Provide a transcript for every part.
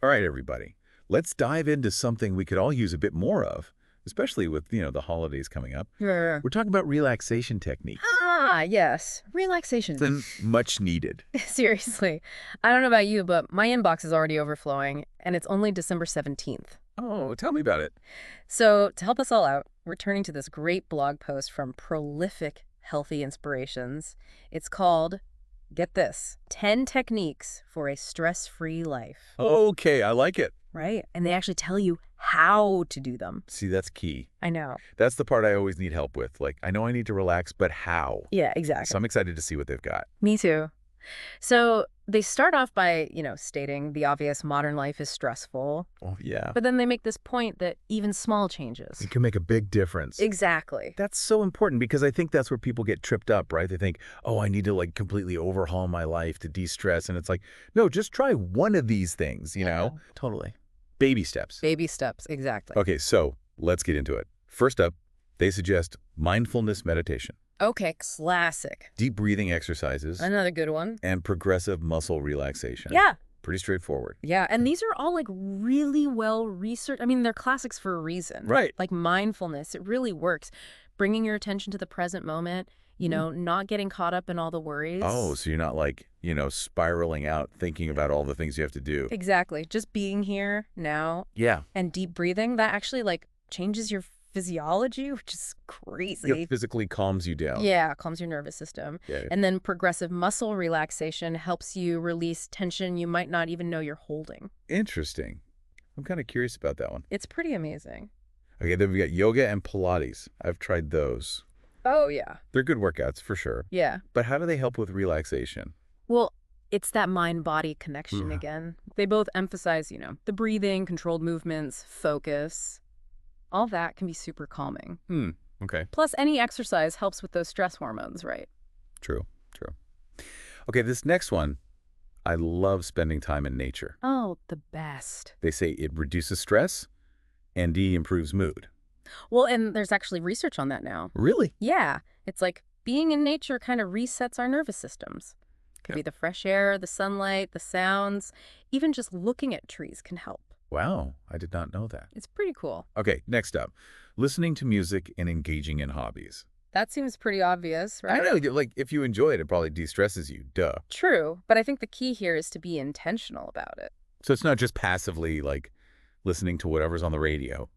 All right, everybody. Let's dive into something we could all use a bit more of, especially with, the holidays coming up. Sure. We're talking about relaxation techniques. Ah, yes. Relaxation. And much needed. Seriously. I don't know about you, but my inbox is already overflowing, and it's only December 17th. Oh, tell me about it. So, to help us all out, we're turning to this great blog post from prolific Healthy Inspirations. It's called, get this, 10 Techniques for a Stress-Free Life. Okay, I like it. Right? And they actually tell you how to do them. See, that's key. I know. That's the part I always need help with. Like, I know I need to relax, but how? Yeah, exactly. So I'm excited to see what they've got. Me too. So they start off by, stating the obvious modern life is stressful. Oh, yeah. But then they make this point that even small changes. It can make a big difference. Exactly. That's so important because I think that's where people get tripped up, right? They think, oh, I need to like completely overhaul my life to de-stress. And it's like, no, just try one of these things, Totally. Baby steps. Baby steps, exactly. Okay, so let's get into it. First up, they suggest mindfulness meditation, Okay, classic. deep breathing exercises, Another good one. and progressive muscle relaxation. Yeah. Pretty straightforward. Yeah, and these are all like really well researched. I mean, they're classics for a reason. Right. Like mindfulness, it really works. Bringing your attention to the present moment, not getting caught up in all the worries. Oh, so you're not like, spiraling out thinking about all the things you have to do. Exactly. Just being here now Yeah. and deep breathing, that actually like changes your physiology, which is crazy. It physically calms you down. Yeah, calms your nervous system. Yeah. And then progressive muscle relaxation helps you release tension you might not even know you're holding. Interesting. I'm kind of curious about that one. It's pretty amazing. Okay, then we got yoga and Pilates. I've tried those. Oh, yeah. They're good workouts for sure. Yeah. But how do they help with relaxation? Well, it's that mind-body connection again. They both emphasize, the breathing, controlled movements, focus. All that can be super calming. Okay. Plus, any exercise helps with those stress hormones, right? True. Okay, this next one, I love spending time in nature. Oh, the best. They say it reduces stress and improves mood. Well, and there's actually research on that now. Really? Yeah. It's like being in nature kind of resets our nervous systems. Could be the fresh air, the sunlight, the sounds. Even just looking at trees can help. Wow, I did not know that. It's pretty cool. Okay, next up, listening to music and engaging in hobbies. That seems pretty obvious, right? I know, like, if you enjoy it, it probably de-stresses you, duh. True, but I think the key here is to be intentional about it. So it's not just passively, like, listening to whatever's on the radio.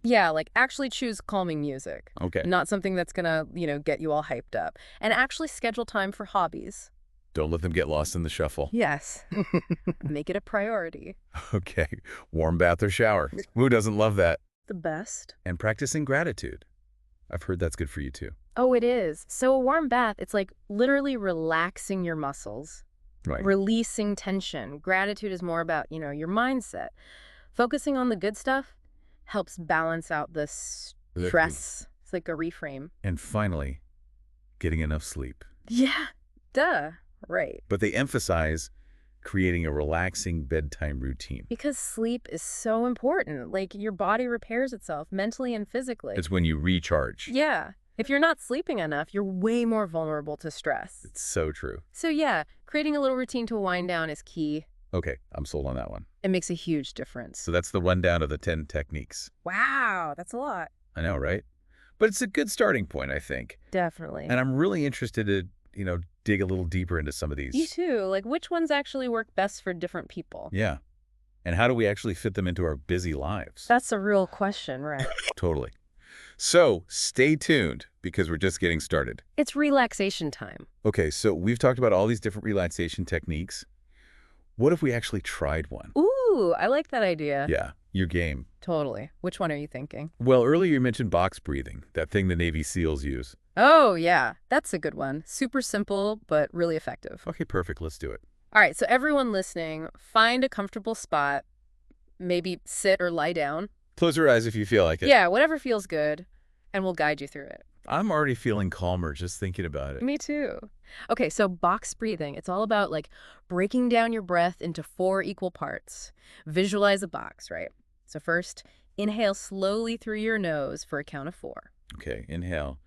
Yeah, like actually choose calming music. Okay. Not something that's gonna, get you all hyped up. And actually schedule time for hobbies. Don't let them get lost in the shuffle. Yes. Make it a priority. Okay, warm bath or shower. Who doesn't love that? The best. And practicing gratitude. I've heard that's good for you too. Oh, it is. So a warm bath, it's like literally relaxing your muscles, Right. releasing tension. Gratitude is more about, your mindset. Focusing on the good stuff helps balance out the stress. It's like a reframe. And finally, getting enough sleep. Yeah, duh. Right. But they emphasize creating a relaxing bedtime routine. Because sleep is so important. Like your body repairs itself mentally and physically. It's when you recharge. Yeah. If you're not sleeping enough, you're way more vulnerable to stress. It's so true. So yeah, creating a little routine to wind down is key. Okay, I'm sold on that one. It makes a huge difference. So that's the rundown of the 10 techniques. Wow, that's a lot. I know, right? But it's a good starting point, I think. Definitely. And I'm really interested to, dig a little deeper into some of these. You too. Like which ones actually work best for different people? Yeah. And how do we actually fit them into our busy lives? That's a real question, right? Totally. So stay tuned because we're just getting started. It's relaxation time. Okay, so we've talked about all these different relaxation techniques. What if we actually tried one? Ooh, I like that idea. Yeah, your game. Totally. Which one are you thinking? Well, earlier you mentioned box breathing, that thing the Navy SEALs use. Oh, yeah. That's a good one. Super simple, but really effective. Okay, perfect. Let's do it. All right, so everyone listening, find a comfortable spot. Maybe sit or lie down. Close your eyes if you feel like it. Yeah, whatever feels good, and we'll guide you through it. I'm already feeling calmer just thinking about it. Me too. Okay, so box breathing. It's all about like breaking down your breath into 4 equal parts. Visualize a box, right? So first, inhale slowly through your nose for a count of 4. Okay, inhale.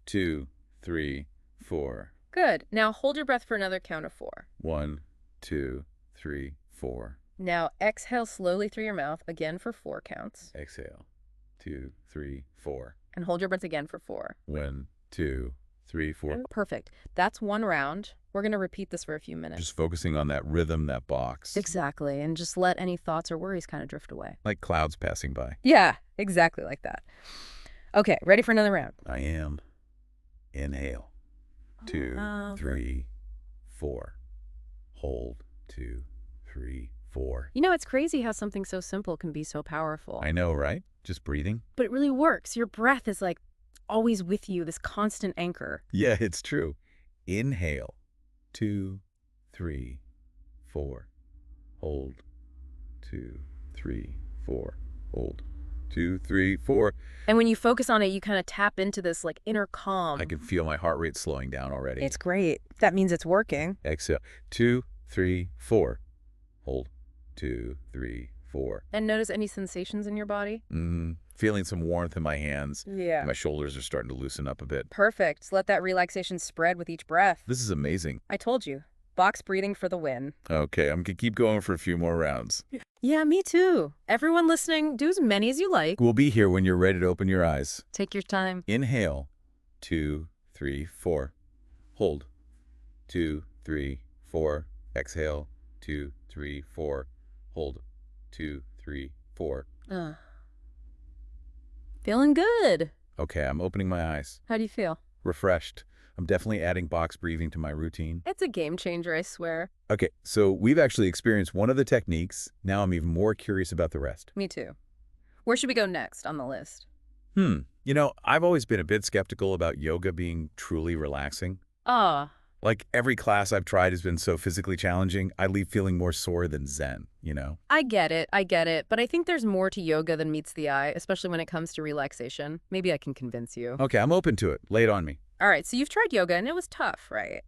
2, 3, 4. Good. Now hold your breath for another count of 4. 1, 2, 3, 4. Now exhale slowly through your mouth, again for 4 counts. Exhale. 2, 3, 4. And hold your breath again for 4. 1, 2, 3, 4. Perfect. That's 1 round. We're going to repeat this for a few minutes. Just focusing on that rhythm, that box. Exactly. And just let any thoughts or worries kind of drift away. Like clouds passing by. Yeah, exactly like that. Okay, ready for another round? I am. Inhale. 2, 3, 4. Hold. 2, 3, 4. You know, it's crazy how something so simple can be so powerful. I know, right? Just breathing. But it really works. Your breath is like always with you, this constant anchor. Yeah, it's true. Inhale. 2, 3, 4. Hold. 2, 3, 4. Hold. 2, 3, 4. And when you focus on it, you kind of tap into this like inner calm. I can feel my heart rate slowing down already. It's great. That means it's working. Exhale. 2, 3, 4. Hold. 2, 3, 4. And notice any sensations in your body? Feeling some warmth in my hands. Yeah. My shoulders are starting to loosen up a bit. Perfect. Let that relaxation spread with each breath. This is amazing. I told you. Box breathing for the win. Okay, I'm going to keep going for a few more rounds. Yeah, me too. Everyone listening, do as many as you like. We'll be here when you're ready to open your eyes. Take your time. Inhale. 2, 3, 4. Hold. 2, 3, 4. Exhale. 2, 3, 4. Hold. 2, 3, 4. Feeling good. Okay, I'm opening my eyes. How do you feel? Refreshed. I'm definitely adding box breathing to my routine. It's a game changer, I swear. Okay, so we've actually experienced one of the techniques. Now I'm even more curious about the rest. Me too. Where should we go next on the list? You know, I've always been a bit skeptical about yoga being truly relaxing. Like every class I've tried has been so physically challenging, I leave feeling more sore than zen, you know? I get it. But I think there's more to yoga than meets the eye, especially when it comes to relaxation. Maybe I can convince you. Okay, I'm open to it. Lay it on me. All right, so you've tried yoga and it was tough, right?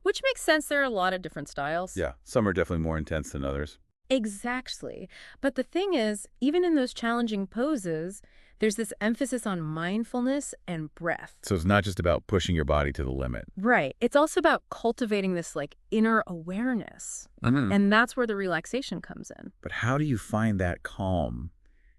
Which makes sense. There are a lot of different styles. Yeah, some are definitely more intense than others. Exactly. But the thing is, even in those challenging poses, there's this emphasis on mindfulness and breath. So it's not just about pushing your body to the limit. Right. It's also about cultivating this like inner awareness. And that's where the relaxation comes in. But how do you find that calm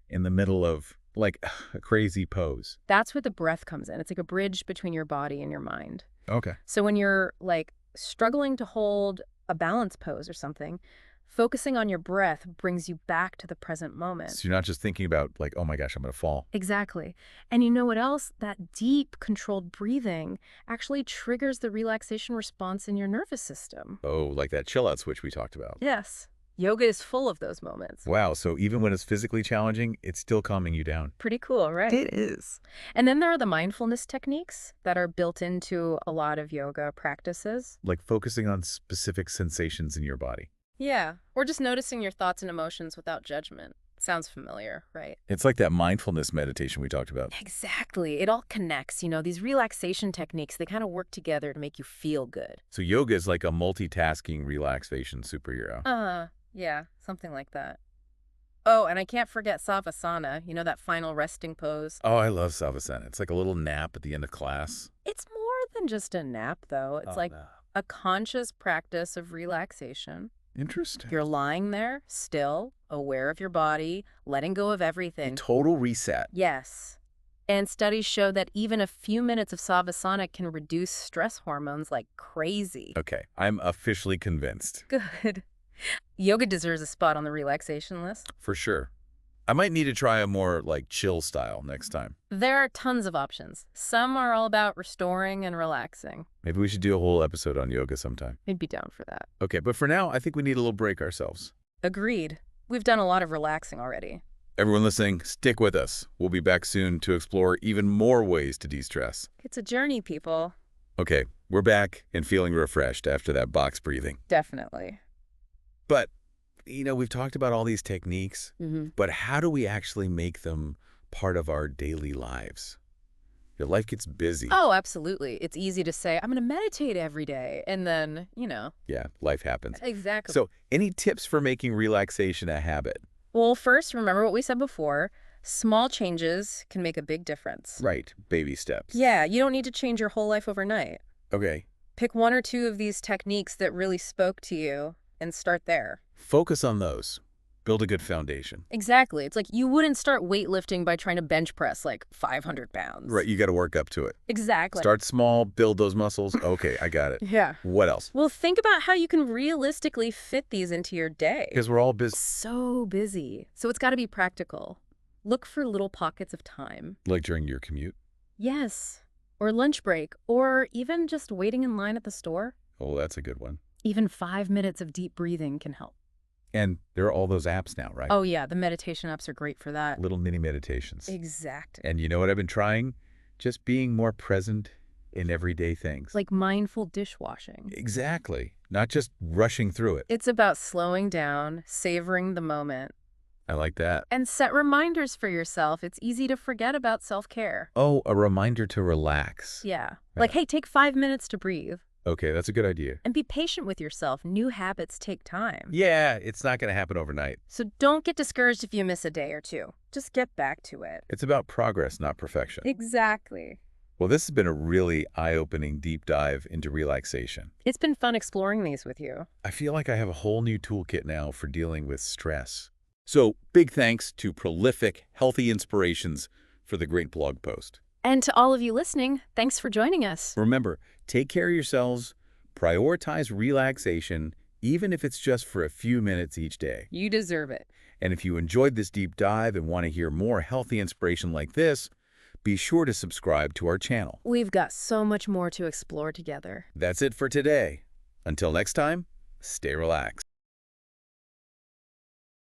in the middle of, like, a crazy pose? That's where the breath comes in. It's like a bridge between your body and your mind. Okay. So when you're like struggling to hold a balance pose or something, focusing on your breath brings you back to the present moment. So you're not just thinking about, like, oh my gosh, I'm going to fall. Exactly. And you know what else? That deep, controlled breathing actually triggers the relaxation response in your nervous system. Oh, like that chill out switch we talked about. Yes. Yoga is full of those moments. Wow, so even when it's physically challenging, it's still calming you down. Pretty cool, right? It is. And then there are the mindfulness techniques that are built into a lot of yoga practices. Like focusing on specific sensations in your body. Yeah. Or just noticing your thoughts and emotions without judgment. Sounds familiar, right? It's like that mindfulness meditation we talked about. Exactly. It all connects. You know, these relaxation techniques, they kind of work together to make you feel good. So yoga is like a multitasking relaxation superhero. Yeah, something like that. Oh, and I can't forget Savasana, you know, that final resting pose. Oh, I love Savasana. It's like a little nap at the end of class. It's more than just a nap, though. It's like a conscious practice of relaxation. Interesting. You're lying there, still, aware of your body, letting go of everything. Total reset. Yes. And studies show that even a few minutes of Savasana can reduce stress hormones like crazy. Okay, I'm officially convinced. Good. Yoga deserves a spot on the relaxation list. For sure. I might need to try a more, like, chill style next time. There are tons of options. Some are all about restoring and relaxing. Maybe we should do a whole episode on yoga sometime. I'd be down for that. Okay, but for now, I think we need a little break ourselves. Agreed. We've done a lot of relaxing already. Everyone listening, stick with us. We'll be back soon to explore even more ways to de-stress. It's a journey, people. Okay, we're back and feeling refreshed after that box breathing. Definitely. But, you know, we've talked about all these techniques, but how do we actually make them part of our daily lives? Your life gets busy. Oh, absolutely. It's easy to say, I'm going to meditate every day. And then, you know. Yeah, life happens. Exactly. So, any tips for making relaxation a habit? Well, first, remember what we said before. Small changes can make a big difference. Right, baby steps. Yeah, you don't need to change your whole life overnight. Okay. Pick one or two of these techniques that really spoke to you and start there. Focus on those. Build a good foundation. Exactly. It's like you wouldn't start weightlifting by trying to bench press like 500 pounds. Right, you got to work up to it. Exactly. Start small, build those muscles. Okay, I got it. Yeah. What else? Well, think about how you can realistically fit these into your day. Because we're all busy. So busy. So it's got to be practical. Look for little pockets of time. Like during your commute? Yes. Or lunch break. Or even just waiting in line at the store. Oh, that's a good one. Even 5 minutes of deep breathing can help. And there are all those apps now, right? Oh, yeah. The meditation apps are great for that. Little mini meditations. Exactly. And you know what I've been trying? Just being more present in everyday things. Like mindful dishwashing. Exactly. Not just rushing through it. It's about slowing down, savoring the moment. I like that. And set reminders for yourself. It's easy to forget about self-care. Oh, a reminder to relax. Yeah. Like, hey, take 5 minutes to breathe. Okay, that's a good idea. And be patient with yourself. New habits take time. Yeah, it's not going to happen overnight. So don't get discouraged if you miss a day or two. Just get back to it. It's about progress, not perfection. Exactly. Well, this has been a really eye-opening deep dive into relaxation. It's been fun exploring these with you. I feel like I have a whole new toolkit now for dealing with stress. So, big thanks to Prolific Healthy Inspirations for the great blog post. And to all of you listening, thanks for joining us. Remember, take care of yourselves, prioritize relaxation, even if it's just for a few minutes each day. You deserve it. And if you enjoyed this deep dive and want to hear more healthy inspiration like this, be sure to subscribe to our channel. We've got so much more to explore together. That's it for today. Until next time, stay relaxed.